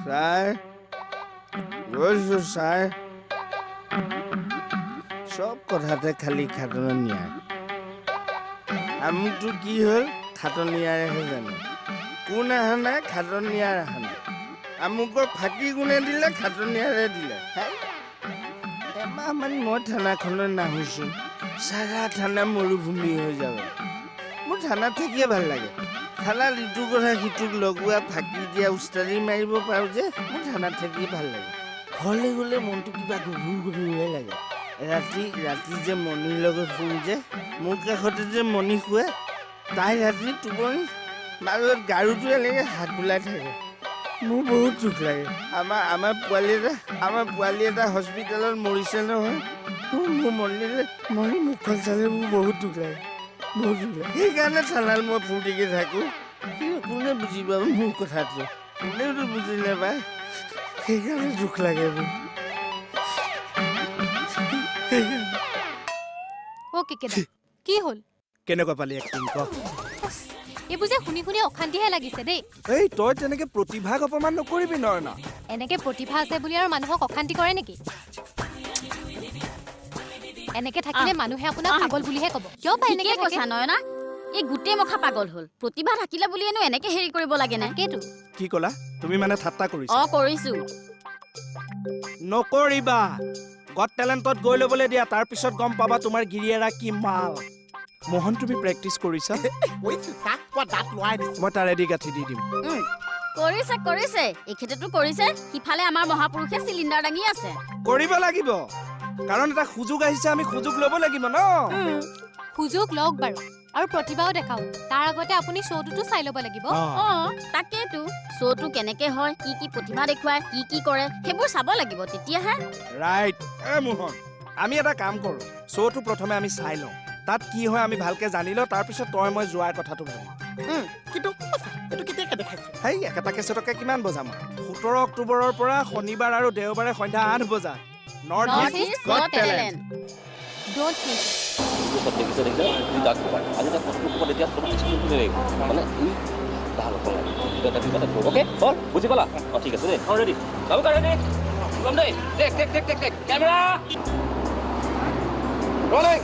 sir গৈছো sir চব কথাতে খালি খাটনি নিয়াৰ আমুকটো কি হ'ল খাটনিয়াৰেহে জানে কোন আহা নাই খাটনিয়াৰ আহা নাই আমুকক ফাঁকি কোনে দিলে খাটনিয়াৰে দিলে এমাহমান মই থানাখনত নাহোচোন সাৰা থানা মৰুভূমি হৈ যাব মোৰ থানাত থাকিয়ে ভাল লাগে থানাত ইটো কথা সিটোক লগোৱা ফাঁকি দিয়া উস্তাদি মাৰিব পাৰোঁ যে মোৰ থানাত থাকি ভাল লাগে ঘৰলৈ গ'লে মনটো কিবা গধুৰ গধুৰহে লাগে ৰাতি যে মণিৰ লগত শুওঁ যে মোৰ কাষতে যে মণি শুৱে তাই ৰাতি টোপনি মাজত গাৰুটো এনেকৈ হাত বোলাই থাকে মোৰ বহুত দুখ লাগে আমাৰ পোৱালি এটা হস্পিটেলত মৰিছে নহয় মোৰ মণি মুখখন চালে মোৰ বহুত দুখ লাগে সেইকাৰণে থানাত মই ফূৰ্তিকে থাকোঁ কোনে বুজি পাব মোৰ কথাটো কোনেওতো বুজি নাপায় সেইকাৰণে দুখ লাগে মোৰ কি হ'ল কেনেকুৱা পালি এক্টিং ক এইবোৰ যে শুনি শুনি অশান্তিহে লাগিছে দেই এই তই তেনেকে প্ৰতিভাক অপমান নকৰিবি নয়না এনেকে প্ৰতিভা আছে বুলি আৰু মানুহক অশান্তি কৰে নেকি এনেকে থাকিলে মানুহে আপোনাক পাগল বুলিহে ক'ব কিয় পাই এনেকে কৈছা নয়না এই গোটেই মখা পাগল হ'ল প্ৰতিভা থাকিলে বুলি এনো এনেকে হেৰি কৰিব লাগে নে কেটো কি ক'লা তুমি মানে ঠাট্টা কৰিছা কৰিছো নকৰিবা গট টেলেণ্টত গৈ ল'বলৈ দিয়া তাৰ পিছত গম পাবা তোমাৰ গিৰিয়েৰা কি মাল মোহন তুমি প্ৰেক্টিচ কৰিছা মই তাৰেদি গাঁঠি দি দিম কৰিছে এখেতেতো কৰিছে সিফালে আমাৰ মহাপুৰুষে চিলিণ্ডাৰ দাঙি আছে কৰিব লাগিব কাৰণ এটা সুযোগ আহিছে আমি সুযোগ ল'ব লাগিব ন সুযোগ লওক বাৰু আৰু প্ৰতিভাও দেখাওক তাৰ আগতে আপুনি শ্ব'টোতো চাই ল'ব লাগিব তাকেতো শ্ব'টো কেনেকে হয় কি প্ৰতিভা দেখুৱায় কি কৰে সেইবোৰ চাব লাগিব তেতিয়াহে ৰাইট মোহন আমি এটা কাম কৰোঁ শ্ব'টো প্ৰথমে আমি চাই লওঁ তাত কি হয় আমি ভালকে জানি লওঁ তাৰপিছত তই মই যোৱাৰ কথাটো ভাবিম কিন্তু এইটো কেতিয়াকে দেখাইছে হেই একেটা কেছেটকে কিমান বজাম 17 অক্টোবৰৰ পৰা শনিবাৰ আৰু দেওবাৰে সন্ধ্যা 8 বজাত north east got talent don't miss সব দেখিছে তুই তাক কবা আজি তাক কথা কবা তেতিয়া তোমাক স্কুল খুলে লাগিব মানে তুই ভাল হ'ব এটা কিবা এটা ওকে বল বুজি পালা ঠিক আছে দে ৰেডি যাও কা ৰেডি কম দে দেখ camera rolling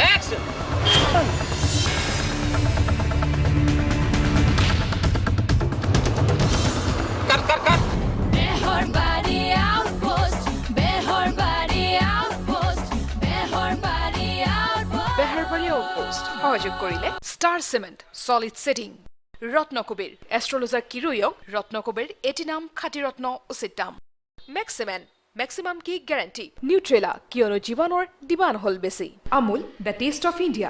action cut Beharbari outpost Beharbari outpost সহযোগ কৰিলে star cement solid setting Ratnakabir astrologer কিৰুয়ক ৰত্নকবিৰ এটি নাম খাটি ৰত্ন উচিত দাম মেক্সিমাম কি গ্যাৰান্টি নিউট্ৰেলা কিয়নো জীৱনৰ দিবান হল বেছি Amul the taste of India